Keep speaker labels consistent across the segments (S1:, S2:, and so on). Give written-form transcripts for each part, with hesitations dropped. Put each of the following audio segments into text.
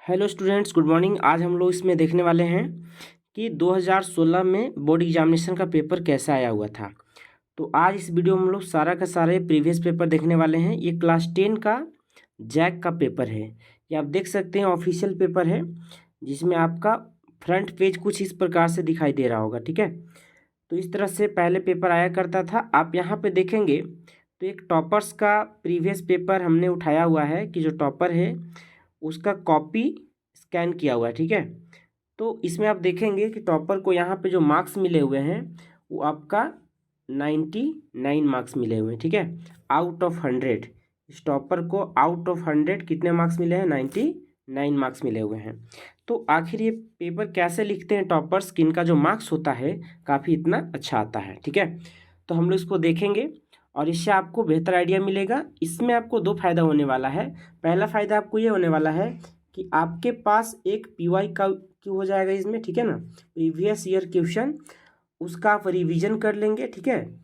S1: Hello students, good morning. आज हम लोग इसमें देखने वाले हैं कि 2016 में बोर्ड एग्जामिनेशन का पेपर कैसा आया हुआ था। तो आज इस वीडियो में हम लोग सारा का सारे प्रीवियस पेपर देखने वाले हैं। ये क्लास 10 का जैक का पेपर है। ये आप देख सकते हैं ऑफिशियल पेपर है, जिसमें आपका फ्रंट पेज कुछ इस प्रकार से दिखाई दे रहा होगा। ठीक है, तो इस तरह से पहले पेपर आया करता था। आप यहाँ पे देखेंगे तो एक टॉपर्स का प्रीवियस पेपर हमने उठाया हुआ है कि जो टॉपर है उसका कॉपी स्कैन किया हुआ है। ठीक है, तो इसमें आप देखेंगे कि टॉपर को यहाँ पे जो मार्क्स मिले हुए हैं वो आपका 99 मार्क्स मिले हुए हैं। ठीक है, आउट ऑफ 100 इस टॉपर को आउट ऑफ 100 कितने मार्क्स मिले हैं? 99 मार्क्स मिले हुए हैं। तो आखिर ये पेपर कैसे लिखते हैं टॉपर्स, किनका जो मार्क्स होता है काफ़ी इतना अच्छा आता है। ठीक है, तो हम लोग इसको देखेंगे और इससे आपको बेहतर आइडिया मिलेगा। इसमें आपको दो फायदा होने वाला है। पहला फ़ायदा आपको ये होने वाला है कि आपके पास एक पीवाई का क्यों हो जाएगा इसमें। ठीक है ना, प्रीवियस ईयर क्वेश्चन उसका आप रिवीजन कर लेंगे। ठीक है,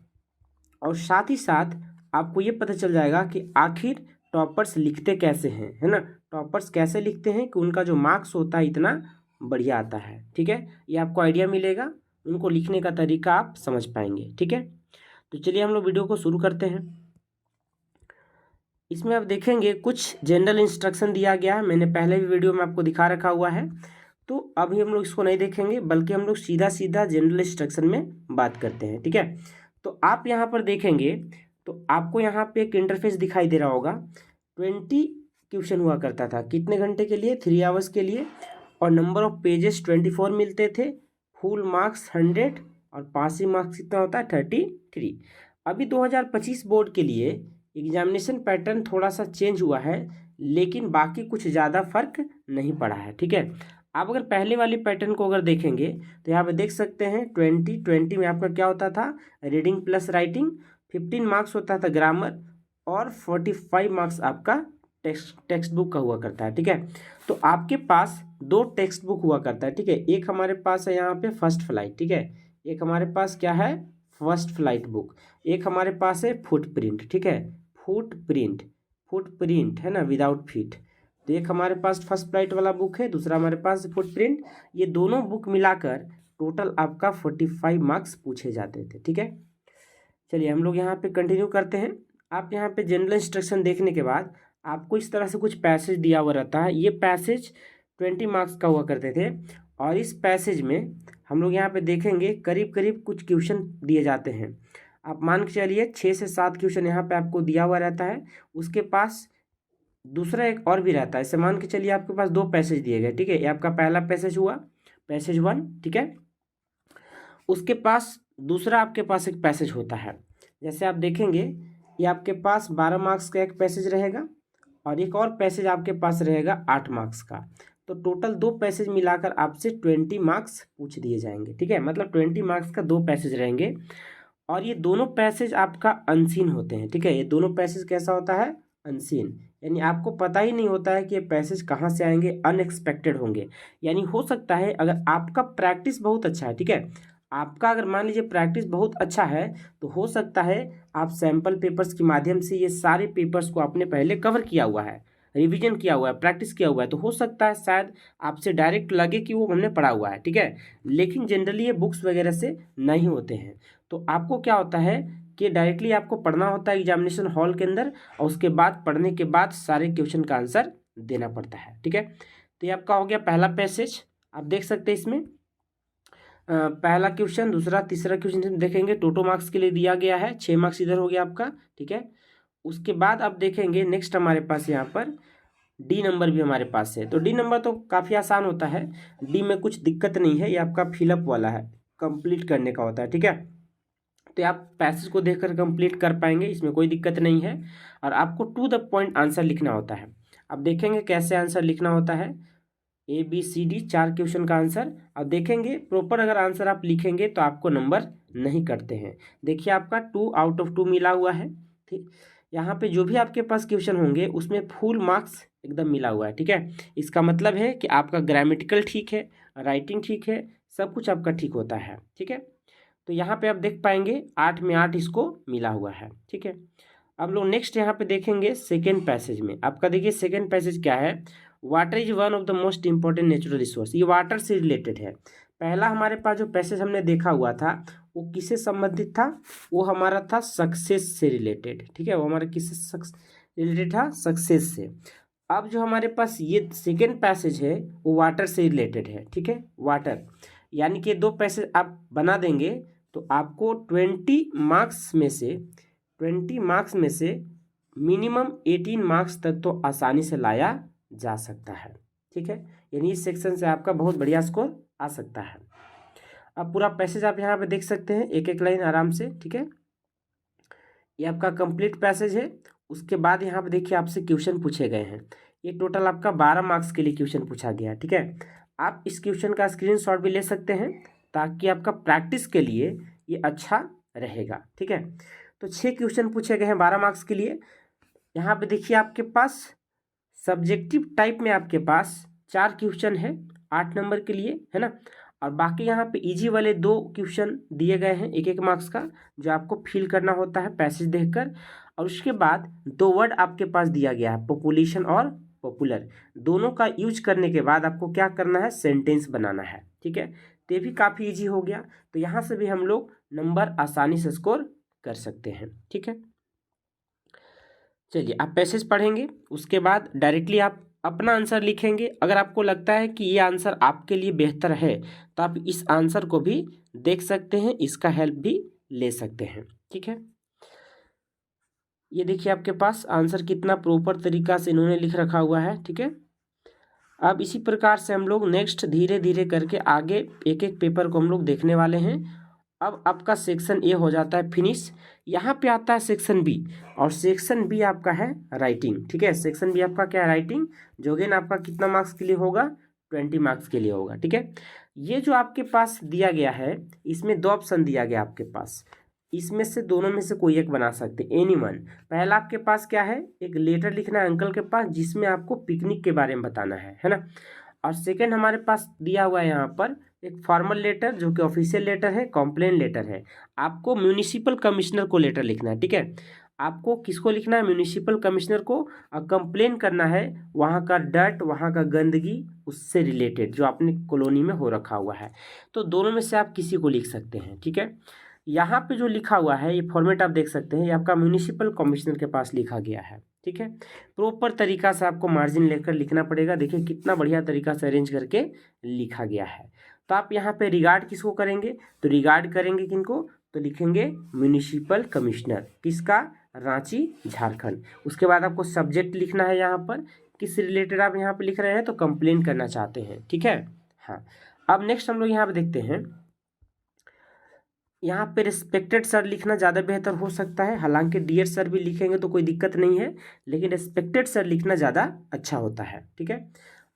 S1: और साथ ही साथ आपको ये पता चल जाएगा कि आखिर टॉपर्स लिखते कैसे हैं, है ना। टॉपर्स कैसे लिखते हैं कि उनका जो मार्क्स होता है इतना बढ़िया आता है। ठीक है, ये आपको आइडिया मिलेगा, उनको लिखने का तरीका आप समझ पाएंगे। ठीक है, तो चलिए हम लोग वीडियो को शुरू करते हैं। इसमें आप देखेंगे कुछ जनरल इंस्ट्रक्शन दिया गया है, मैंने पहले भी वीडियो में आपको दिखा रखा हुआ है। तो अभी हम लोग इसको नहीं देखेंगे, बल्कि हम लोग सीधा सीधा जनरल इंस्ट्रक्शन में बात करते हैं। ठीक है, तो आप यहाँ पर देखेंगे तो आपको यहाँ पे एक इंटरफेस दिखाई दे रहा होगा। 20 क्वेश्चन हुआ करता था, कितने घंटे के लिए? 3 आवर्स के लिए, और नंबर ऑफ पेजेस 24 मिलते थे। फुल मार्क्स 100 और पासिंग मार्क्स कितना होता है? 33। अभी 2025 बोर्ड के लिए एग्जामिनेशन पैटर्न थोड़ा सा चेंज हुआ है, लेकिन बाकी कुछ ज़्यादा फर्क नहीं पड़ा है। ठीक है, आप अगर पहले वाली पैटर्न को अगर देखेंगे तो यहाँ पे देख सकते हैं 2020 में आपका क्या होता था? Reading plus writing. 15 मार्क्स होता था ग्रामर, और 45 मार्क्स आपका टेक्स्ट बुक का हुआ करता है। ठीक है, तो आपके पास दो टेक्स्ट बुक हुआ करता है। ठीक है, एक हमारे पास है यहाँ पे फर्स्ट फ्लाइट। ठीक है, एक हमारे पास क्या है? First flight book. एक हमारे पास है फुटप्रिंट। ठीक है, फुटप्रिंट है ना, विदाउट फीट। तो एक हमारे पास फर्स्ट फ्लाइट वाला बुक है, दूसरा हमारे पास फुटप्रिंट। ये दोनों बुक मिलाकर टोटल आपका 45 मार्क्स पूछे जाते थे। ठीक है, चलिए हम लोग यहाँ पे कंटिन्यू करते हैं। आप यहाँ पे जनरल इंस्ट्रक्शन देखने के बाद आपको इस तरह से कुछ पैसेज दिया हुआ रहता है। ये पैसेज 20 मार्क्स का हुआ करते थे, और इस पैसेज में हम लोग यहाँ पे देखेंगे करीब करीब कुछ क्वेश्चन दिए जाते हैं। आप मान के चलिए 6 से 7 क्वेश्चन यहाँ पे आपको दिया हुआ रहता है। उसके पास दूसरा एक और भी रहता है। इसे मान के चलिए आपके पास दो पैसेज दिए गए। ठीक है, ये आपका पहला पैसेज हुआ, पैसेज 1। ठीक है, उसके पास दूसरा आपके पास एक पैसेज होता है। जैसे आप देखेंगे ये आपके पास 12 मार्क्स का एक पैसेज रहेगा, और एक और पैसेज आपके पास रहेगा 8 मार्क्स का। तो टोटल दो पैसेज मिलाकर आपसे 20 मार्क्स पूछ दिए जाएंगे। ठीक है, मतलब 20 मार्क्स का दो पैसेज रहेंगे, और ये दोनों पैसेज आपका अनसीन होते हैं। ठीक है, ये दोनों पैसेज कैसा होता है? अनसीन, यानी आपको पता ही नहीं होता है कि ये पैसेज कहाँ से आएंगे, अनएक्सपेक्टेड होंगे। यानी हो सकता है अगर आपका प्रैक्टिस बहुत अच्छा है, ठीक है, आपका अगर मान लीजिए प्रैक्टिस बहुत अच्छा है, तो हो सकता है आप सैम्पल पेपर्स के माध्यम से ये सारे पेपर्स को आपने पहले कवर किया हुआ है, रिवीजन किया हुआ है, प्रैक्टिस किया हुआ है, तो हो सकता है शायद आपसे डायरेक्ट लगे कि वो हमने पढ़ा हुआ है। ठीक है, लेकिन जनरली ये बुक्स वगैरह से नहीं होते हैं। तो आपको क्या होता है कि डायरेक्टली आपको पढ़ना होता है एग्जामिनेशन हॉल के अंदर, और उसके बाद पढ़ने के बाद सारे क्वेश्चन का आंसर देना पड़ता है। ठीक है, तो ये आपका हो गया पहला पैसेज। आप देख सकते हैं इसमें पहला क्वेश्चन, दूसरा, तीसरा क्वेश्चन देखेंगे टोटो मार्क्स के लिए दिया गया है। 6 मार्क्स इधर हो गया आपका। ठीक है, उसके बाद आप देखेंगे नेक्स्ट हमारे पास यहाँ पर डी नंबर भी हमारे पास है। तो डी नंबर तो काफ़ी आसान होता है, डी में कुछ दिक्कत नहीं है, ये आपका फिलअप वाला है, कंप्लीट करने का होता है। ठीक है, तो आप पैसेज को देखकर कंप्लीट कर पाएंगे, इसमें कोई दिक्कत नहीं है। और आपको टू द पॉइंट आंसर लिखना होता है। अब देखेंगे कैसे आंसर लिखना होता है। ABCD 4 क्वेश्चन का आंसर। अब देखेंगे प्रॉपर अगर आंसर आप लिखेंगे तो आपको नंबर नहीं कटते हैं। देखिए आपका 2 आउट ऑफ 2 मिला हुआ है। ठीक, यहाँ पे जो भी आपके पास क्वेश्चन होंगे उसमें फुल मार्क्स एकदम मिला हुआ है। ठीक है, इसका मतलब है कि आपका ग्रामेटिकल ठीक है, राइटिंग ठीक है, सब कुछ आपका ठीक होता है। ठीक है, तो यहाँ पे आप देख पाएंगे 8 में 8 इसको मिला हुआ है। ठीक है, अब लोग नेक्स्ट यहाँ पे देखेंगे सेकेंड पैसेज में। आपका देखिए सेकेंड पैसेज क्या है, water is one of the most important natural resource, ये वाटर से रिलेटेड है। पहला हमारे पास जो पैसेज हमने देखा हुआ था वो किससे संबंधित था, वो हमारा था सक्सेस से रिलेटेड, ठीक है, वो हमारा किससे रिलेटेड था, सक्सेस से। अब जो हमारे पास ये सेकेंड पैसेज है वो वाटर से रिलेटेड है, ठीक है, वाटर, यानी कि 2 पैसेज आप बना देंगे तो आपको 20 मार्क्स में से मिनिमम 18 मार्क्स तक तो आसानी से लाया जा सकता है, ठीक है, यानी इस सेक्शन से आपका बहुत बढ़िया स्कोर आ सकता है। अब पूरा पैसेज आप यहाँ पे देख सकते हैं, एक एक लाइन आराम से, ठीक है, ये आपका कंप्लीट पैसेज है। उसके बाद यहाँ पे देखिए आपसे क्वेश्चन पूछे गए हैं, ये टोटल आपका 12 मार्क्स के लिए क्वेश्चन पूछा गया, ठीक है। आप इस क्वेश्चन का स्क्रीनशॉट भी ले सकते हैं ताकि आपका प्रैक्टिस के लिए ये अच्छा रहेगा, ठीक है। तो 6 क्वेश्चन पूछे गए हैं 12 मार्क्स के लिए। यहाँ पे देखिए आपके पास सब्जेक्टिव टाइप में आपके पास 4 क्वेश्चन है 8 नंबर के लिए, है ना, और बाकी यहाँ पे इजी वाले 2 क्वेश्चन दिए गए हैं 1-1 मार्क्स का, जो आपको फिल करना होता है पैसेज देखकर। और उसके बाद 2 वर्ड आपके पास दिया गया है, पॉपुलेशन और पॉपुलर, दोनों का यूज करने के बाद आपको क्या करना है, सेंटेंस बनाना है, ठीक है। तो ये भी काफ़ी ईजी हो गया, तो यहाँ से भी हम लोग नंबर आसानी से स्कोर कर सकते हैं, ठीक है। चलिए आप पैसेज पढ़ेंगे, उसके बाद डायरेक्टली आप अपना आंसर लिखेंगे। अगर आपको लगता है कि ये आंसर आपके लिए बेहतर है तो आप इस आंसर को भी देख सकते हैं, इसका हेल्प भी ले सकते हैं, ठीक है। ये देखिए आपके पास आंसर कितना प्रॉपर तरीका से इन्होंने लिख रखा हुआ है, ठीक है। अब इसी प्रकार से हम लोग नेक्स्ट धीरे धीरे करके आगे एक एक पेपर को हम लोग देखने वाले हैं। अब आपका सेक्शन ए हो जाता है फिनिश, यहाँ पे आता है सेक्शन बी, और सेक्शन बी आपका है राइटिंग, ठीक है। सेक्शन बी आपका क्या है, राइटिंग, जो अगेन आपका कितना मार्क्स के लिए होगा, 20 मार्क्स के लिए होगा, ठीक है। ये जो आपके पास दिया गया है इसमें 2 ऑप्शन दिया गया आपके पास, इसमें से दोनों में से कोई एक बना सकते, एनीवन। पहला आपके पास क्या है, एक लेटर लिखना है अंकल के पास जिसमें आपको पिकनिक के बारे में बताना है ना। और सेकंड हमारे पास दिया हुआ है यहाँ पर एक फॉर्मल लेटर जो कि ऑफिशियल लेटर है, कॉम्प्लेन लेटर है। आपको म्यूनिसिपल कमिश्नर को लेटर लिखना है, ठीक है। आपको किसको लिखना है, म्यूनिसिपल कमिश्नर को, और कंप्लेन करना है वहाँ का डर्ट, वहाँ का गंदगी, उससे रिलेटेड जो अपने कॉलोनी में हो रखा हुआ है। तो दोनों में से आप किसी को लिख सकते हैं, ठीक है। यहाँ पे जो लिखा हुआ है ये फॉर्मेट आप देख सकते हैं, ये आपका म्यूनिसिपल कमिश्नर के पास लिखा गया है, ठीक है। प्रॉपर तरीका से आपको मार्जिन लेकर लिखना पड़ेगा, देखिए कितना बढ़िया तरीका से अरेंज करके लिखा गया है। तो आप यहाँ पे रिगार्ड किसको करेंगे, तो रिगार्ड करेंगे किनको, तो लिखेंगे म्यूनिसिपल कमिश्नर, किसका, रांची झारखंड। उसके बाद आपको सब्जेक्ट लिखना है, यहाँ पर किस रिलेटेड आप यहाँ पे लिख रहे हैं, तो कंप्लेन करना चाहते हैं, ठीक है। हाँ, अब नेक्स्ट हम लोग यहाँ पे देखते हैं, यहाँ पे रिस्पेक्टेड सर लिखना ज़्यादा बेहतर हो सकता है, हालांकि डियर सर भी लिखेंगे तो कोई दिक्कत नहीं है, लेकिन रिस्पेक्टेड सर लिखना ज़्यादा अच्छा होता है, ठीक है।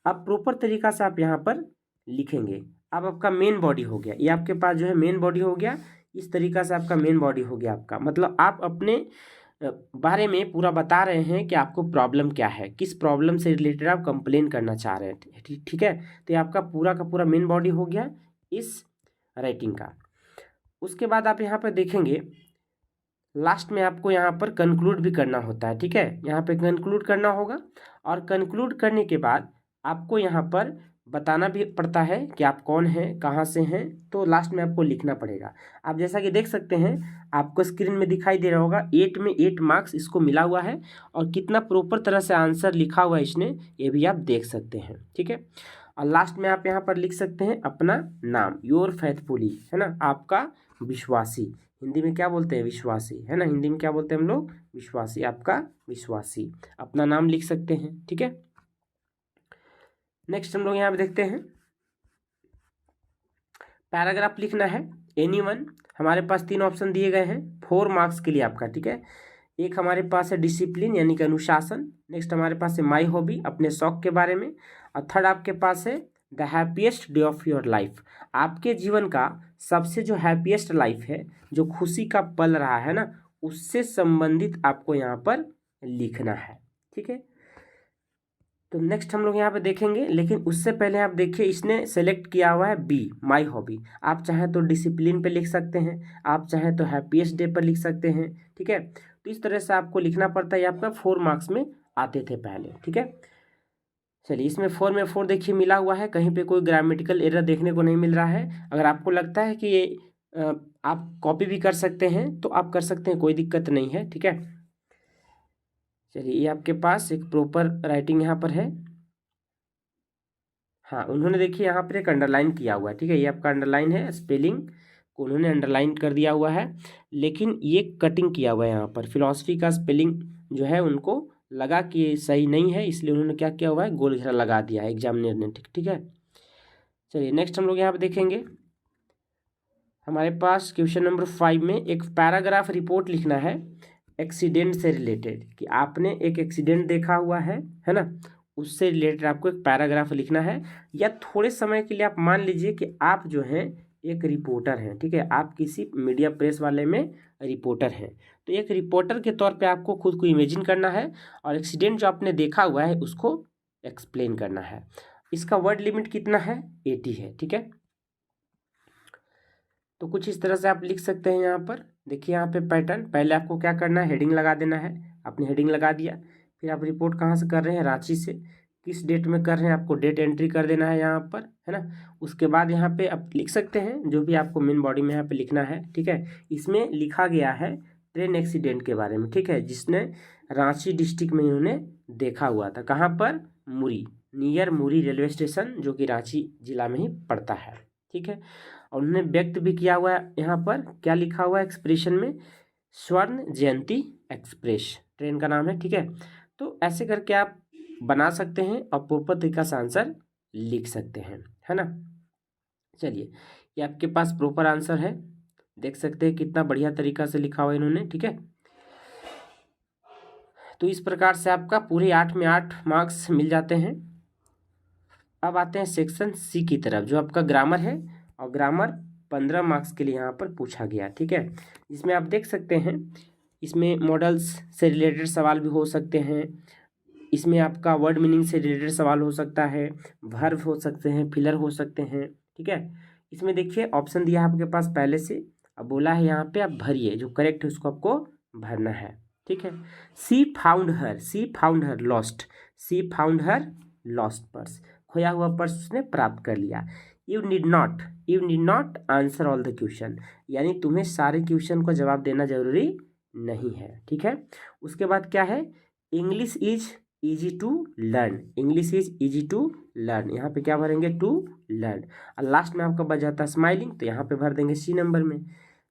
S1: अब प्रॉपर तरीका से आप यहाँ पर लिखेंगे। अब आपका मेन बॉडी हो गया, ये आपके पास जो है मेन बॉडी हो गया, इस तरीका से आपका मेन बॉडी हो गया आपका, मतलब आप अपने बारे में पूरा बता रहे हैं कि आपको प्रॉब्लम क्या है, किस प्रॉब्लम से रिलेटेड आप कंप्लेन करना चाह रहे हैं, ठीक है। तो ये आपका पूरा का पूरा मेन बॉडी हो गया इस राइटिंग का। उसके बाद आप यहाँ पर देखेंगे लास्ट में आपको यहाँ पर कंक्लूड भी करना होता है, ठीक है। यहाँ पे कंक्लूड करना होगा, और कंक्लूड करने के बाद आपको यहाँ पर बताना भी पड़ता है कि आप कौन हैं, कहाँ से हैं, तो लास्ट में आपको लिखना पड़ेगा। आप जैसा कि देख सकते हैं आपको स्क्रीन में दिखाई दे रहा होगा 8 में 8 मार्क्स इसको मिला हुआ है, और कितना प्रॉपर तरह से आंसर लिखा हुआ है इसने ये भी आप देख सकते हैं, ठीक है। और लास्ट में आप यहाँ पर लिख सकते हैं अपना नाम, योर फेथफुली, है ना, आपका विश्वासी, हिंदी में क्या बोलते हैं, विश्वासी, है ना, हिंदी में क्या बोलते हैं हम लोग, विश्वासी, आपका विश्वासी, अपना नाम लिख सकते हैं, ठीक है। नेक्स्ट हम लोग यहाँ पे देखते हैं पैराग्राफ लिखना है, एनीवन। हमारे पास 3 ऑप्शन दिए गए हैं 4 मार्क्स के लिए आपका, ठीक है। एक हमारे पास है डिसिप्लिन यानी कि अनुशासन, नेक्स्ट हमारे पास है माई हॉबी, अपने शौक के बारे में, और थर्ड आपके पास है the happiest day of your life, आपके जीवन का सबसे जो हैप्पीएस्ट लाइफ है, जो खुशी का पल रहा है ना, उससे संबंधित आपको यहाँ पर लिखना है, ठीक है। तो नेक्स्ट हम लोग यहाँ पे देखेंगे, लेकिन उससे पहले आप देखिए इसने सेलेक्ट किया हुआ है बी, माई हॉबी। आप चाहे तो डिसिप्लिन पे लिख सकते हैं, आप चाहे तो हैप्पीएस्ट डे पर लिख सकते हैं, ठीक है। तो इस तरह से आपको लिखना पड़ता है, आपका 4 मार्क्स में आते थे पहले, ठीक है। चलिए, इसमें 4 में 4 देखिए मिला हुआ है, कहीं पे कोई ग्रामेटिकल एरर देखने को नहीं मिल रहा है। अगर आपको लगता है कि ये आप कॉपी भी कर सकते हैं तो आप कर सकते हैं, कोई दिक्कत नहीं है, ठीक है। चलिए, ये आपके पास एक प्रॉपर राइटिंग यहाँ पर है। हाँ, उन्होंने देखिए यहाँ पर एक अंडरलाइन किया हुआ है, ठीक है, ये आपका अंडरलाइन है, स्पेलिंग को उन्होंने अंडरलाइन कर दिया हुआ है, लेकिन ये कटिंग किया हुआ है यहाँ पर। फिलॉसफी का स्पेलिंग जो है उनको लगा कि ये सही नहीं है, इसलिए उन्होंने क्या किया हुआ है, गोल घेरा लगा दिया है एग्जामिनर ने, ठीक है। चलिए, नेक्स्ट हम लोग यहाँ पे देखेंगे, हमारे पास क्वेश्चन नंबर 5 में एक पैराग्राफ रिपोर्ट लिखना है एक्सीडेंट से रिलेटेड, कि आपने एक एक्सीडेंट देखा हुआ है ना, उससे रिलेटेड आपको एक पैराग्राफ लिखना है। या थोड़े समय के लिए आप मान लीजिए कि आप जो हैं एक रिपोर्टर हैं, ठीक है, आप किसी मीडिया प्रेस वाले में रिपोर्टर हैं। तो एक रिपोर्टर के तौर पे आपको खुद को इमेजिन करना है और एक्सीडेंट जो आपने देखा हुआ है उसको एक्सप्लेन करना है। इसका वर्ड लिमिट कितना है, 80 है, ठीक है। तो कुछ इस तरह से आप लिख सकते हैं। यहाँ पर देखिए, यहाँ पे पैटर्न, पहले आपको क्या करना है, हेडिंग लगा देना है। आपने हेडिंग लगा दिया, फिर आप रिपोर्ट कहाँ से कर रहे हैं, रांची से, किस डेट में कर रहे हैं, आपको डेट एंट्री कर देना है यहाँ पर, है ना। उसके बाद यहाँ पे आप लिख सकते हैं जो भी आपको मेन बॉडी में यहाँ पे लिखना है, ठीक है। इसमें लिखा गया है ट्रेन एक्सीडेंट के बारे में, ठीक है, जिसने रांची डिस्ट्रिक्ट में इन्होंने देखा हुआ था। कहाँ पर, मुरी, नियर मुरी रेलवे स्टेशन, जो कि रांची जिला में ही पड़ता है, ठीक है। और उन्होंने व्यक्त भी किया हुआ है, यहाँ पर क्या लिखा हुआ है एक्सप्रेशन में, स्वर्ण जयंती एक्सप्रेस ट्रेन का नाम है, ठीक है। तो ऐसे करके आप बना सकते हैं और प्रॉपर तरीका से आंसर लिख सकते हैं, है ना। चलिए, ये आपके पास प्रॉपर आंसर है, देख सकते हैं कितना बढ़िया तरीका से लिखा हुआ है इन्होंने, ठीक है। तो इस प्रकार से आपका पूरे 8 में 8 मार्क्स मिल जाते हैं। अब आते हैं सेक्शन सी की तरफ, जो आपका ग्रामर है, और ग्रामर 15 मार्क्स के लिए यहाँ पर पूछा गया, ठीक है। इसमें आप देख सकते हैं, इसमें मॉडल्स से रिलेटेड सवाल भी हो सकते हैं, इसमें आपका वर्ड मीनिंग से रिलेटेड सवाल हो सकता है, वर्ब हो सकते हैं, फिलर हो सकते हैं, ठीक है। इसमें देखिए ऑप्शन दिया है आपके पास पहले से, अब बोला है यहाँ पे आप भरिए, जो करेक्ट है उसको आपको भरना है, ठीक है। सी फाउंड हर लॉस्ट, सी फाउंड हर लॉस्ट पर्स, खोया हुआ पर्स उसने प्राप्त कर लिया। You need not answer all the question, यानी तुम्हें सारे क्वेश्चन को जवाब देना जरूरी नहीं है, ठीक है। उसके बाद क्या है, English is easy to learn, English is easy to learn, यहाँ पे क्या भरेंगे, टू लर्न। और लास्ट में आपका बच जाता है स्माइलिंग, तो यहाँ पे भर देंगे सी नंबर में।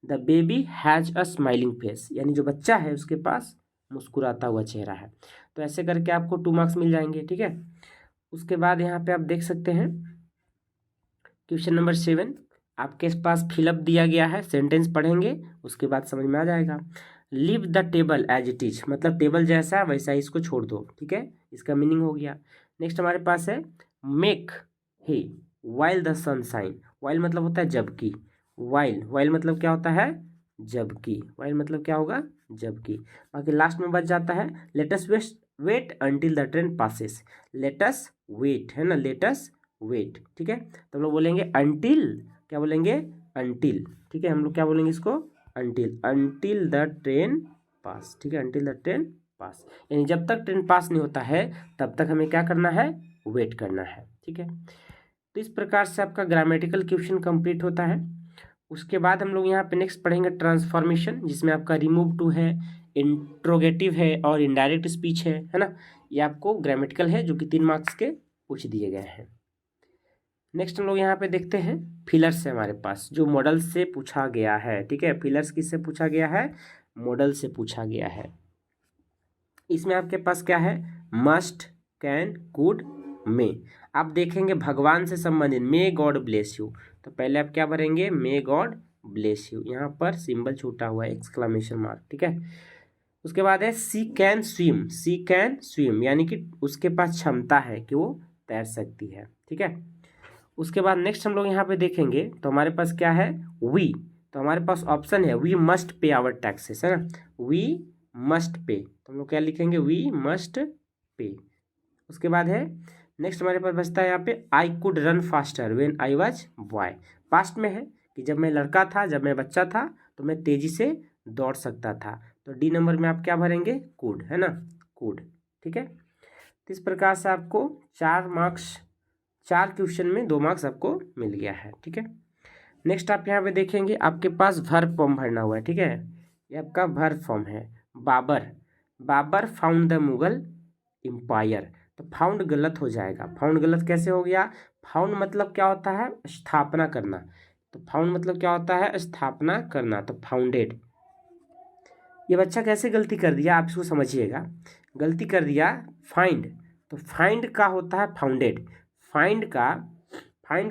S1: The baby has a smiling face, यानी जो बच्चा है उसके पास मुस्कुराता हुआ चेहरा है। तो ऐसे करके आपको 2 मार्क्स मिल जाएंगे, ठीक है। उसके बाद यहाँ पे आप देख सकते हैं क्वेश्चन नंबर 7, आपके पास फिलअप दिया गया है, सेंटेंस पढ़ेंगे उसके बाद समझ में आ जाएगा। Leave the table as it is, मतलब टेबल जैसा वैसा ही इसको छोड़ दो, ठीक है, इसका मीनिंग हो गया। नेक्स्ट हमारे पास है make hay while the sun shine, while मतलब होता है जबकि, वाइल मतलब क्या होता है, जबकि, वाइल मतलब क्या होगा, जबकि। बाकी लास्ट में बच जाता है let's wait until the train passes, let's wait है ना, लेटस वेट, ठीक है। तो हम लोग बोलेंगे अंटिल, क्या बोलेंगे, अंटिल, ठीक है, हम लोग क्या बोलेंगे इसको, अंटिल द ट्रेन पास, ठीक है, अंटिल द ट्रेन पास, यानी जब तक ट्रेन पास नहीं होता है तब तक हमें क्या करना है, वेट करना है, ठीक है। तो इस प्रकार से आपका ग्रामेटिकल क्वेश्चन कंप्लीट होता है। उसके बाद हम लोग यहाँ पे नेक्स्ट पढ़ेंगे ट्रांसफॉर्मेशन, जिसमें आपका रिमूव टू है, इंट्रोगेटिव है और इनडायरेक्ट स्पीच है ना। ये आपको ग्रामेटिकल है, जो कि 3 मार्क्स के पूछ दिए गए हैं। नेक्स्ट हम लोग यहाँ पे देखते हैं फिलर्स है हमारे पास, जो मॉडल से पूछा गया है, ठीक है। फिलर्स किससे पूछा गया है, मॉडल से पूछा गया है। इसमें आपके पास क्या है, मस्ट, कैन, कुड, मे। आप देखेंगे भगवान से संबंधित, मे गॉड ब्लेस यू, तो पहले आप क्या भरेंगे, मे गॉड ब्लेस यू, यहाँ पर सिंबल छूटा हुआ है एक्सक्लेमेशन मार्क, ठीक है। उसके बाद है सी कैन स्विम, यानी कि उसके पास क्षमता है कि वो तैर सकती है, ठीक है। उसके बाद नेक्स्ट हम लोग यहाँ पे देखेंगे, तो हमारे पास क्या है, वी, तो हमारे पास ऑप्शन है we must pay our taxes, है ना, वी मस्ट पे, तो हम लोग क्या लिखेंगे, वी मस्ट पे। उसके बाद है नेक्स्ट हमारे पास बचता है यहाँ पे I could run faster when I was boy, past में है कि जब मैं लड़का था, जब मैं बच्चा था तो मैं तेजी से दौड़ सकता था, तो डी नंबर में आप क्या भरेंगे, कुड, है ना, कुड, ठीक है। तो इस प्रकार से आपको 4 मार्क्स, 4 क्वेश्चन में 2 मार्क्स आपको मिल गया है। ठीक है, नेक्स्ट आप यहाँ पे देखेंगे आपके पास वर्ब फॉर्म भरना हुआ है। ठीक है, ये आपका वर्ब फॉर्म है। Babur found the Mughal empire, तो फाउंड गलत हो जाएगा। फाउंड गलत कैसे हो गया? फाउंड मतलब क्या होता है? स्थापना करना। तो फाउंड मतलब क्या होता है? स्थापना करना। तो फाउंडेड। ये बच्चा कैसे गलती कर दिया, आप इसको समझिएगा। गलती कर दिया फाइंड, तो फाइंड का होता है फाउंडेड। फाइंड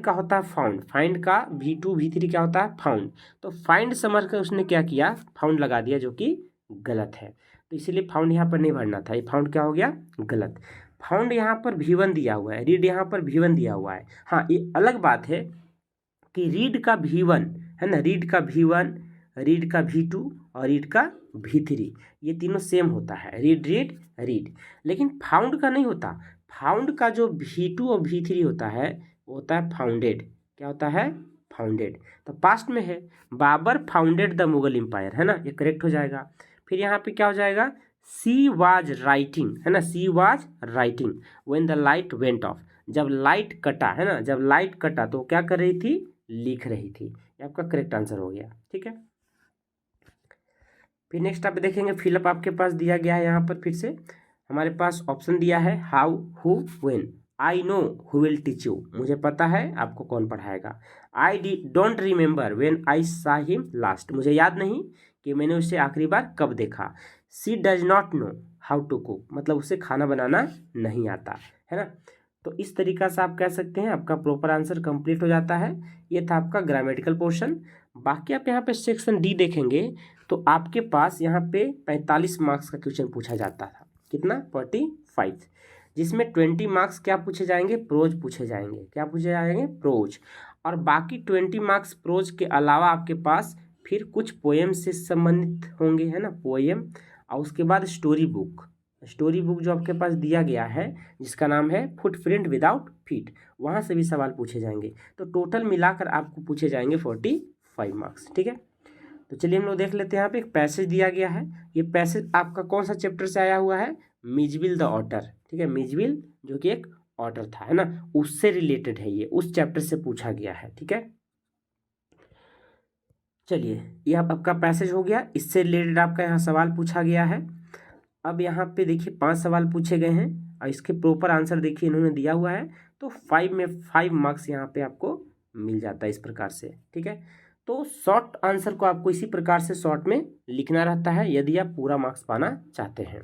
S1: का होता है फाउंड। फाइंड का V2 V3 क्या होता है? फाउंड। तो फाइंड समझ कर उसने क्या किया? फाउंड लगा दिया, जो कि गलत है। तो इसीलिए फाउंड यहाँ पर नहीं भरना था। ये फाउंड क्या हो गया? गलत। फाउंड यहाँ पर V1 दिया हुआ है, रीड यहाँ पर V1 दिया हुआ है। हाँ, ये अलग बात है कि रीड का V1 है ना, रीड का V1, रीड का V2 और रीड का V3, ये तीनों सेम होता है, रीड रीड रीड। लेकिन फाउंड का नहीं होता। फाउंड का जो V2 और V3 होता है वो होता है फाउंडेड। क्या होता है? फाउंडेड। तो पास्ट में है, Babur founded the Mughal empire, है ना, ये करेक्ट हो जाएगा। फिर यहाँ पे क्या हो जाएगा? सी वाज राइटिंग, है ना, she was writing when the light went of, जब लाइट कटा, है ना, जब लाइट कटा तो क्या कर रही थी? लिख रही थी। ये आपका करेक्ट आंसर हो गया। ठीक है, फिर नेक्स्ट आप देखेंगे फिलअप आपके पास दिया गया है। यहाँ पर फिर से हमारे पास ऑप्शन दिया है how, who, when. I know who will teach you, मुझे पता है आपको कौन पढ़ाएगा। I don't remember when I saw him last, मुझे याद नहीं कि मैंने उसे आखिरी बार कब देखा। She does not know how to cook, मतलब उसे खाना बनाना नहीं आता, है ना। तो इस तरीका से आप कह सकते हैं आपका प्रॉपर आंसर कंप्लीट हो जाता है। ये था आपका ग्रामेटिकल पोर्शन। बाकी आप यहाँ पे सेक्शन डी देखेंगे तो आपके पास यहाँ पे 45 मार्क्स का क्वेश्चन पूछा जाता था। कितना? 45, जिसमें 20 मार्क्स क्या पूछे जाएंगे? प्रोज पूछे जाएंगे। क्या पूछे जाएंगे? प्रोज। और बाकी 20 मार्क्स प्रोज के अलावा आपके पास फिर कुछ पोएम से संबंधित होंगे, है ना, पोएम। और उसके बाद स्टोरी बुक जो आपके पास दिया गया है जिसका नाम है फुटप्रिंट विदाउट फीट, वहाँ से भी सवाल पूछे जाएंगे। तो टोटल मिलाकर आपको पूछे जाएंगे 45 मार्क्स। ठीक है, तो चलिए हम लोग देख लेते हैं। यहाँ पे एक पैसेज दिया गया है। ये पैसेज आपका कौन सा चैप्टर से आया हुआ है? मिजविल द ऑटर। ठीक है, मिजविल जो कि एक ऑटर था, है ना, उससे रिलेटेड है, ये उस चैप्टर से पूछा गया है। ठीक है, चलिए ये आपका पैसेज हो गया, इससे रिलेटेड आपका यहाँ सवाल पूछा गया है। अब यहाँ पे देखिए 5 सवाल पूछे गए हैं और इसके प्रॉपर आंसर देखिए इन्होंने दिया हुआ है। तो 5 में 5 मार्क्स यहाँ पे आपको मिल जाता है इस प्रकार से। ठीक है, तो शॉर्ट आंसर को आपको इसी प्रकार से शॉर्ट में लिखना रहता है यदि आप पूरा मार्क्स पाना चाहते हैं।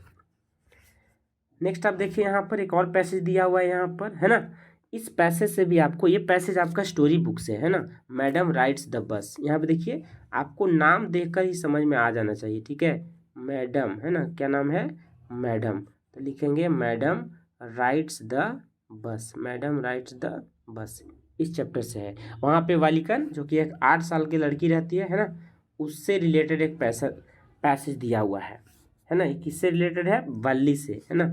S1: नेक्स्ट आप देखिए यहाँ पर एक और पैसेज दिया हुआ है यहाँ पर, है ना। इस पैसेज से भी आपको, ये पैसेज आपका स्टोरी बुक से है ना, मैडम राइड्स द बस। यहाँ पे देखिए आपको नाम देखकर ही समझ में आ जाना चाहिए। ठीक है, मैडम, है ना, क्या नाम है? मैडम। तो लिखेंगे madam rides the bus, madam rides the bus, इस चैप्टर से है। वहाँ पे वालिकन जो कि एक 8 साल की लड़की रहती है ना, उससे रिलेटेड एक पैसेज दिया हुआ है ना। किससे रिलेटेड है? वल्ली से, है ना।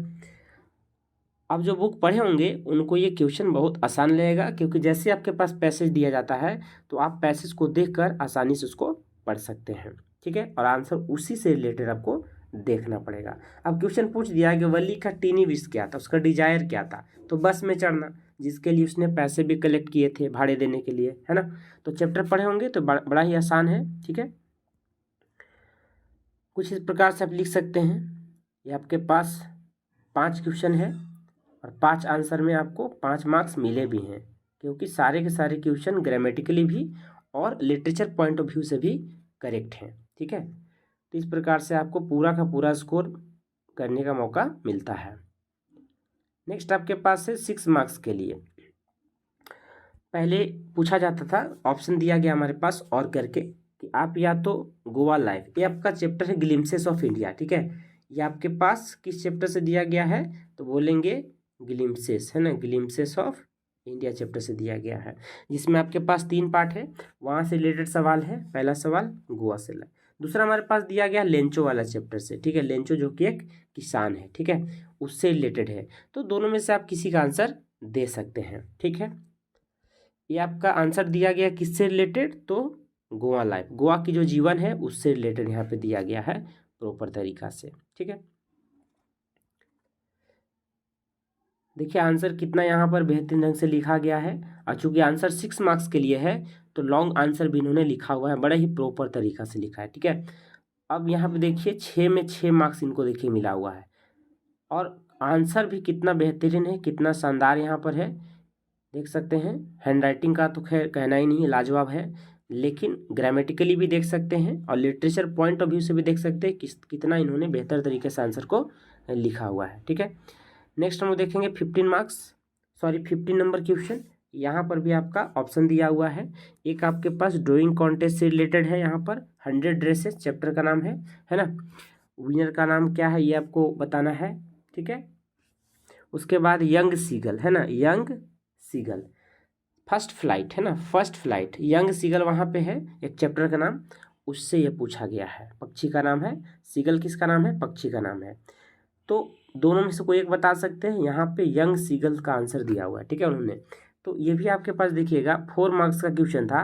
S1: अब जो बुक पढ़े होंगे उनको ये क्वेश्चन बहुत आसान लगेगा, क्योंकि जैसे आपके पास पैसेज दिया जाता है तो आप पैसेज को देखकर आसानी से उसको पढ़ सकते हैं। ठीक है, और आंसर उसी से रिलेटेड आपको देखना पड़ेगा। अब क्वेश्चन पूछ दिया कि वली का टीनी विश क्या था, उसका डिजायर क्या था? तो बस में चढ़ना, जिसके लिए उसने पैसे भी कलेक्ट किए थे भाड़े देने के लिए, है ना। तो चैप्टर पढ़े होंगे तो बड़ा ही आसान है। ठीक है, कुछ इस प्रकार से आप लिख सकते हैं। ये आपके पास 5 क्वेश्चन है और 5 आंसर में आपको 5 मार्क्स मिले भी हैं, क्योंकि सारे के सारे क्वेश्चन ग्रामेटिकली भी और लिटरेचर पॉइंट ऑफ व्यू से भी करेक्ट हैं। ठीक है, तो इस प्रकार से आपको पूरा का पूरा स्कोर करने का मौका मिलता है। नेक्स्ट आपके पास है 6 मार्क्स के लिए। पहले पूछा जाता था, ऑप्शन दिया गया हमारे पास और करके, कि आप या तो गोवा लाइफ, ये आपका चैप्टर है ग्लिम्सेस ऑफ इंडिया। ठीक है, ये आपके पास किस चैप्टर से दिया गया है? तो बोलेंगे ग्लिम्सेस, है ना, ग्लिम्सेस ऑफ इंडिया चैप्टर से दिया गया है, जिसमें आपके पास 3 पार्ट है। वहाँ से रिलेटेड सवाल है। पहला सवाल गोवा से, दूसरा हमारे पास दिया गया लेंचो वाला चैप्टर से। ठीक है, लेंचो जो कि एक किसान है, ठीक है, उससे रिलेटेड है। तो दोनों में से आप किसी का आंसर दे सकते हैं। ठीक है, ये आपका आंसर दिया गया किससे रिलेटेड? तो गोवा लाइफ, गोवा की जो जीवन है उससे रिलेटेड यहाँ पे दिया गया है प्रॉपर तरीका से। ठीक है, देखिए आंसर कितना यहाँ पर बेहतरीन ढंग से लिखा गया है, और चूंकि आंसर 6 मार्क्स के लिए है तो लॉन्ग आंसर भी इन्होंने लिखा हुआ है, बड़ा ही प्रॉपर तरीका से लिखा है, ठीक है। अब यहाँ पे देखिए 6 में 6 मार्क्स इनको देखिए मिला हुआ है, और आंसर भी कितना बेहतरीन है, कितना शानदार यहाँ पर है, देख सकते हैं। हैंड राइटिंग का तो खैर कहना ही नहीं है, लाजवाब है, लेकिन ग्रामेटिकली भी देख सकते हैं और लिटरेचर पॉइंट ऑफ व्यू से भी देख सकते हैं कितना इन्होंने बेहतर तरीके से आंसर को लिखा हुआ है, ठीक है। नेक्स्ट हम देखेंगे 15 नंबर क्वेश्चन। यहाँ पर भी आपका ऑप्शन दिया हुआ है, एक आपके पास ड्राइंग कॉन्टेस्ट से रिलेटेड है, यहाँ पर 100 ड्रेसेस चैप्टर का नाम है ना। विनर का नाम क्या है ये आपको बताना है, ठीक है। उसके बाद यंग सीगल है ना, यंग सीगल, फर्स्ट फ्लाइट है ना, फर्स्ट फ्लाइट, यंग सीगल वहाँ पे है एक चैप्टर का नाम, उससे ये पूछा गया है। पक्षी का नाम है, सीगल किसका नाम है, पक्षी का नाम है। तो दोनों में से कोई एक बता सकते हैं, यहाँ पे यंग सीगल का आंसर दिया हुआ है, ठीक है उन्होंने। तो ये भी आपके पास देखिएगा 4 मार्क्स का क्वेश्चन था,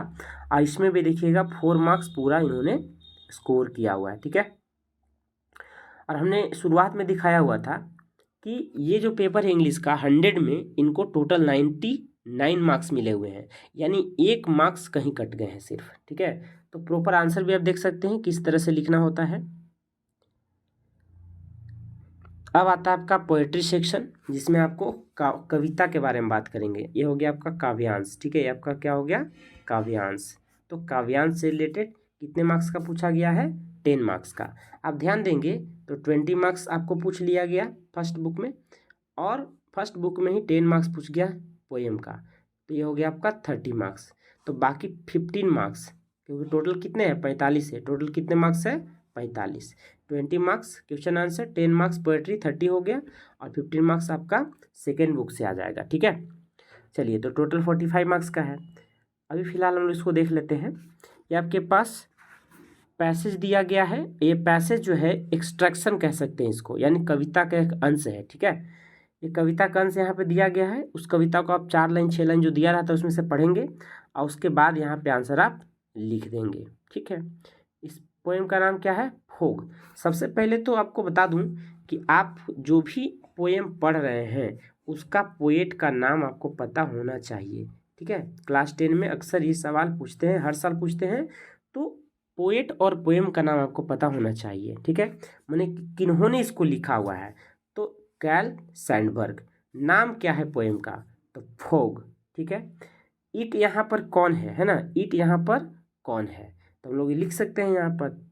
S1: और इसमें भी देखिएगा 4 मार्क्स पूरा इन्होंने स्कोर किया हुआ है, ठीक है। और हमने शुरुआत में दिखाया हुआ था कि ये जो पेपर है इंग्लिश का 100 में इनको टोटल 99 मार्क्स मिले हुए हैं, यानी 1 मार्क्स कहीं कट गए हैं सिर्फ, ठीक है। तो प्रॉपर आंसर भी आप देख सकते हैं किस तरह से लिखना होता है। अब आता है आपका पोएट्री सेक्शन, जिसमें आपको कविता के बारे में बात करेंगे। ये हो गया आपका काव्यांश, ठीक है, ये आपका क्या हो गया, काव्यांश। तो काव्यांश से रिलेटेड कितने मार्क्स का पूछा गया है, 10 मार्क्स का। आप ध्यान देंगे तो 20 मार्क्स आपको पूछ लिया गया फर्स्ट बुक में, और फर्स्ट बुक में ही 10 मार्क्स पूछ गया पोएम का, तो ये हो गया आपका 30 मार्क्स। तो बाकी 15 मार्क्स, क्योंकि टोटल कितने हैं, 45 है, टोटल कितने मार्क्स है, 45। 20 marks question answer, 10 marks poetry, 30 हो गया, और 15 मार्क्स आपका सेकेंड बुक से आ जाएगा, ठीक है। चलिए, तो टोटल 45 मार्क्स का है। अभी फिलहाल हम इसको देख लेते हैं। ये आपके पास पैसेज दिया गया है, ये पैसेज जो है एक्सट्रैक्शन कह सकते हैं इसको, यानी कविता का एक अंश है, ठीक है। ये कविता का अंश यहाँ पे दिया गया है, उस कविता को आप 4 लाइन 6 लाइन जो दिया रहता है उसमें से पढ़ेंगे, और उसके बाद यहाँ पे आंसर आप लिख देंगे, ठीक है। इस पोएम का नाम क्या है, फोग। सबसे पहले तो आपको बता दूं कि आप जो भी पोएम पढ़ रहे हैं उसका पोएट का नाम आपको पता होना चाहिए, ठीक है। क्लास 10 में अक्सर ये सवाल पूछते हैं, हर साल पूछते हैं, तो पोएट और पोएम का नाम आपको पता होना चाहिए, ठीक है। मैंने किन्होंने इसको लिखा हुआ है, तो कैल सैंडबर्ग। नाम क्या है पोएम का, तो फोग, ठीक है। इट यहाँ पर कौन है ना, इट यहाँ पर कौन है, तो हम लोग लिख सकते हैं यहाँ पर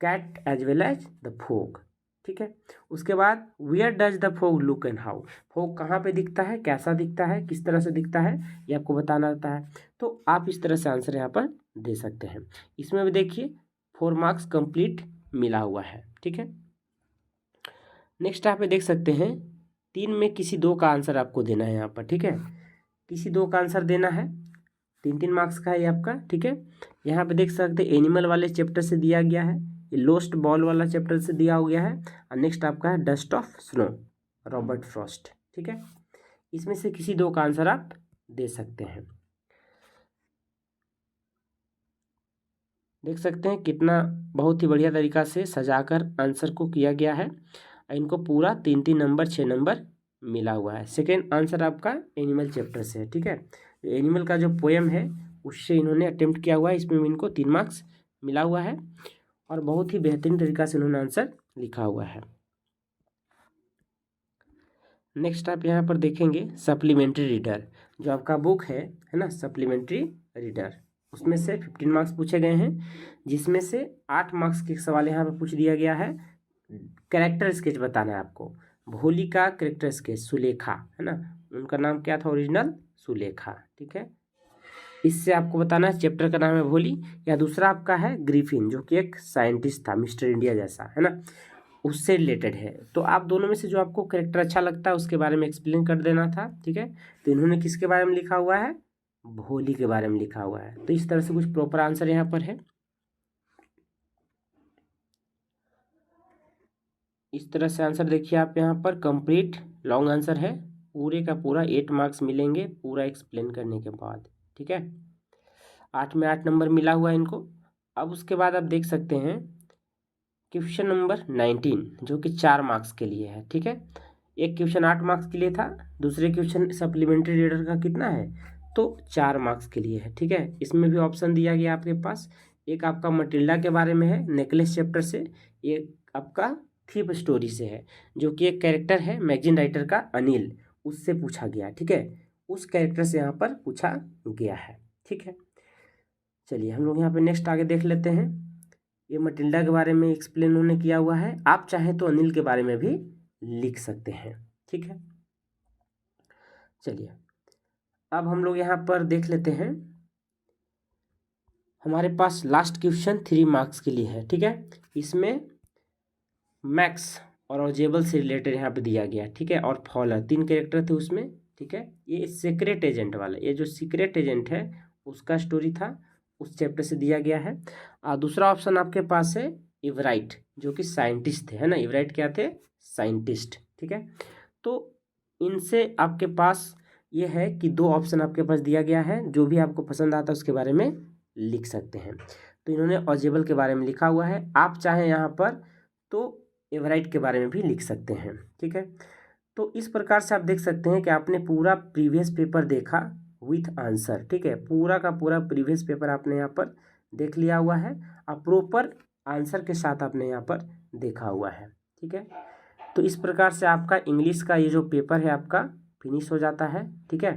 S1: cat as well as the frog, ठीक है। उसके बाद where does the frog look and how, frog कहाँ पे दिखता है, कैसा दिखता है, किस तरह से दिखता है, ये आपको बताना रहता है। तो आप इस तरह से आंसर यहाँ पर दे सकते हैं। इसमें भी देखिए 4 मार्क्स कंप्लीट मिला हुआ है, ठीक है। नेक्स्ट आप देख सकते हैं 3 में किसी 2 का आंसर आपको देना है यहाँ पर, ठीक है। किसी 2 का आंसर देना है, 3 मार्क्स का है ये आपका, ठीक है। यहाँ पे देख सकते हैं एनिमल वाले चैप्टर से दिया गया है, ये लोस्ट बॉल वाला चैप्टर से दिया हो गया है, और नेक्स्ट आपका है dust of snow, Robert Frost, ठीक है। इसमें से किसी 2 का आंसर आप दे सकते हैं। देख सकते हैं कितना बहुत ही बढ़िया तरीका से सजाकर आंसर को किया गया है। इनको पूरा 3 नंबर 6 नंबर मिला हुआ है। सेकेंड आंसर आपका एनिमल चैप्टर से है, ठीक है। एनिमल का जो पोएम है उससे इन्होंने अटेम्प्ट किया हुआ है, इसमें इनको 3 मार्क्स मिला हुआ है, और बहुत ही बेहतरीन तरीका से इन्होंने आंसर लिखा हुआ है। नेक्स्ट आप यहाँ पर देखेंगे सप्लीमेंट्री रीडर, जो आपका बुक है ना, सप्लीमेंट्री रीडर, उसमें से 15 मार्क्स पूछे गए हैं, जिसमें से 8 मार्क्स के सवाल यहाँ पर पूछ दिया गया है। कैरेक्टर स्केच बताना है आपको, भोली का कैरेक्टर स्केच, सुलेखा है ना, उनका नाम क्या था ओरिजिनल, सुलेखा, ठीक है। इससे आपको बताना है चैप्टर का नाम है भोली, या दूसरा आपका है ग्रिफिन, जो कि एक साइंटिस्ट था मिस्टर इंडिया जैसा, है ना, उससे रिलेटेड है। तो आप दोनों में से जो आपको कैरेक्टर अच्छा लगता है उसके बारे में एक्सप्लेन कर देना था, ठीक है। तो इन्होंने किसके बारे में लिखा हुआ है, भोली के बारे में लिखा हुआ है। तो इस तरह से कुछ प्रॉपर आंसर यहाँ पर है। इस तरह से आंसर देखिए आप यहाँ पर कंप्लीट लॉन्ग आंसर है, पूरे का पूरा 8 मार्क्स मिलेंगे पूरा एक्सप्लेन करने के बाद, ठीक है। 8 में 8 नंबर मिला हुआ है इनको। अब उसके बाद आप देख सकते हैं क्वेश्चन नंबर 19, जो कि 4 मार्क्स के लिए है, ठीक है। एक क्वेश्चन 8 मार्क्स के लिए था, दूसरे क्वेश्चन सप्लीमेंट्री रीडर का कितना है, तो 4 मार्क्स के लिए है। ठीक है, इसमें भी ऑप्शन दिया गया आपके पास, एक आपका मटिल्डा के बारे में है नेकलेस चैप्टर से, एक आपका थीप स्टोरी से है, जो कि एक कैरेक्टर है मैगजीन राइटर का अनिल, उससे पूछा गया। ठीक है, उस कैरेक्टर से यहाँ पर पूछा गया है। ठीक है, चलिए हम लोग यहाँ पे नेक्स्ट आगे देख लेते हैं। ये मटिल्डा के बारे में एक्सप्लेन उन्होंने किया हुआ है, आप चाहें तो अनिल के बारे में भी लिख सकते हैं। ठीक है, चलिए अब हम लोग यहाँ पर देख लेते हैं, हमारे पास लास्ट क्वेश्चन 3 मार्क्स के लिए है। ठीक है, इसमें मैक्स और ऑजेबल से रिलेटेड यहाँ पे दिया गया। ठीक है, और फॉलर 3 कैरेक्टर थे उसमें। ठीक है, ये सीक्रेट एजेंट वाला, ये जो सीक्रेट एजेंट है उसका स्टोरी था, उस चैप्टर से दिया गया है। दूसरा ऑप्शन आपके पास है इवराइट, जो कि साइंटिस्ट थे, है ना। इवराइट क्या थे, साइंटिस्ट। ठीक है, तो इनसे आपके पास ये है कि 2 ऑप्शन आपके पास दिया गया है, जो भी आपको पसंद आता है उसके बारे में लिख सकते हैं। तो इन्होंने ऑजेबल के बारे में लिखा हुआ है, आप चाहें यहाँ पर तो एवराइट के बारे में भी लिख सकते हैं। ठीक है, तो इस प्रकार से आप देख सकते हैं कि आपने पूरा प्रीवियस पेपर देखा विथ आंसर। ठीक है, पूरा का पूरा प्रीवियस पेपर आपने यहाँ पर देख लिया हुआ है, आप प्रॉपर आंसर के साथ आपने यहाँ पर देखा हुआ है। ठीक है, तो इस प्रकार से आपका इंग्लिश का ये जो पेपर है आपका फिनिश हो जाता है। ठीक है,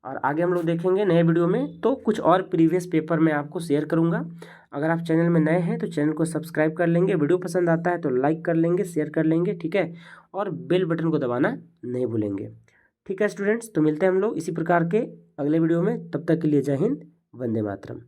S1: और आगे हम लोग देखेंगे नए वीडियो में, तो कुछ और प्रीवियस पेपर मैं आपको शेयर करूंगा। अगर आप चैनल में नए हैं तो चैनल को सब्सक्राइब कर लेंगे, वीडियो पसंद आता है तो लाइक कर लेंगे, शेयर कर लेंगे। ठीक है, और बेल बटन को दबाना नहीं भूलेंगे। ठीक है स्टूडेंट्स, तो मिलते हैं हम लोग इसी प्रकार के अगले वीडियो में, तब तक के लिए जय हिंद, वंदे मातरम।